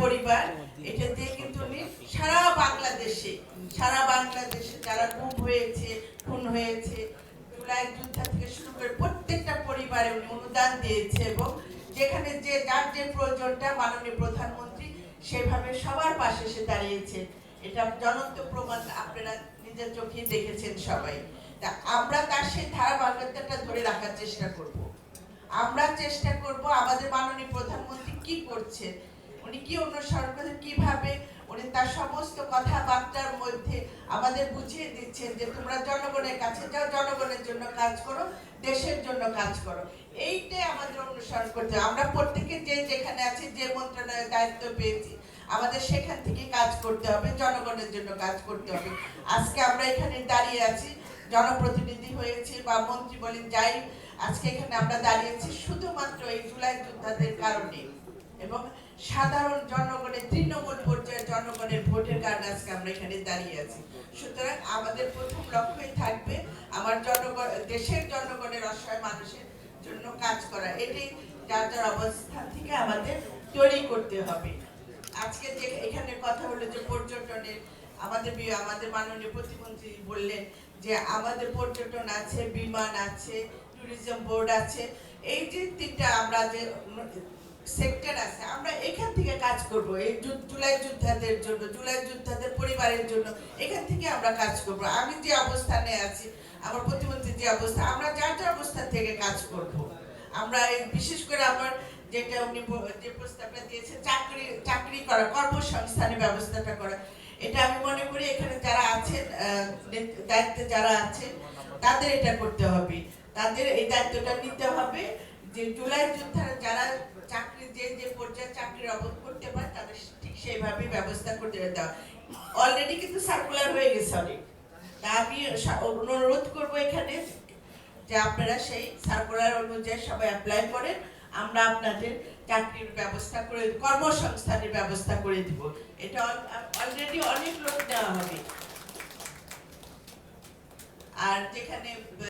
পরিবার, এটা দিয়ে কিন্তু উনি সারা বাংলাদেশে যারা গুম হয়েছে, খুন হয়েছে, জুলাই যুদ্ধ থেকে শুরু করে প্রত্যেকটা পরিবারে উনি অনুদান দিয়েছে এবং যেখানে যে যার যে প্রয়োজনটা মাননীয় প্রধানমন্ত্রী সেভাবে সবার পাশে এসে দাঁড়িয়েছে। এটা জ্বলন্ত প্রমাণ, আপনারা নিজের চোখে দেখেছেন সবাই। তা আমরা তার সেই ধারাবাহিকতাটা ধরে রাখার চেষ্টা করব। আমরা চেষ্টা করব আমাদের মাননীয় প্রধানমন্ত্রী কি করছেন, উনি কি অনুসরণ করছেন, কিভাবে উনি তার সমস্ত কথাবার্তার মধ্যে আমাদের বুঝিয়ে দিচ্ছেন যে তোমরা জনগণের কাছে যাও, জনগণের জন্য কাজ করো, দেশের জন্য কাজ করো। এইটাই আমাদের অনুসরণ করতে হবে। আমরা প্রত্যেকে যে যেখানে আছি, যে মন্ত্রণালয়ের দায়িত্ব পেয়েছি, আমাদের সেখান থেকে কাজ করতে হবে, জনগণের জন্য কাজ করতে হবে। আজকে আমরা এখানে দাঁড়িয়ে আছি, জনপ্রতিনিধি হয়েছে বা মন্ত্রী বলেন যাই, আজকে এখানে আমরা দাঁড়িয়েছি শুধুমাত্র এই জুলাই যোদ্ধাদের কারণে এবং সাধারণ জনগণের, তৃণমূল পর্যায়ের জনগণের ভোটের কারণে আজকে আমরা এখানে দাঁড়িয়ে আছি। সুতরাং আমাদের প্রথম লক্ষ্যই থাকবে আমার জনগণ, দেশের জনগণের, অসহায় মানুষের জন্য কাজ করা। এটাই যার যার অবস্থান থেকে আমাদের তৈরি করতে হবে। আজকে যে এখানে কথা হলো যে পর্যটনের, আমাদের মাননীয় প্রতিমন্ত্রী বললেন যে আমাদের পর্যটন আছে, বিমান আছে, ট্যুরিজম বোর্ড আছে, এই যে তিনটা আমরা যে সেক্টর আছে, আমরা এখান থেকে কাজ করব। এই জুলাই যোদ্ধাদের জন্য, জুলাই যোদ্ধাদের পরিবারের জন্য এখান থেকে আমরা কাজ করব। আমি যে অবস্থানে আছি, আমার প্রতিমন্ত্রী যে অবস্থা, আমরা যার যার অবস্থান থেকে কাজ করব। আমরা বিশেষ করে আমার যেটা উনি যে প্রস্তাবটা দিয়েছে, চাকরি করা, কর্মসংস্থানের ব্যবস্থাটা করা, এটা আমি মনে করি এখানে যারা আছেন, দায়িত্বে যারা আছেন, তাদের এটা করতে হবে, তাদের এই দায়িত্বটা নিতে হবে যে জুলাই যোদ্ধারা যারা চাকরি যে পর্যায়ে চাকরির অভাব করতে পারে তাদের ঠিক সেইভাবে ব্যবস্থা করতে দেওয়া। অলরেডি কিন্তু সার্কুলার হয়ে গেছে অনেক। তা আমি অনুরোধ করবো এখানে যে আপনারা সেই সার্কুলার অনুযায়ী সবাই অ্যাপ্লাই করেন, আমরা আপনাদের চাকরির ব্যবস্থা করে, কর্মসংস্থানের ব্যবস্থা করে দিব। এটা অলরেডি অনেক লোক দেওয়া হবে। আর যেখানে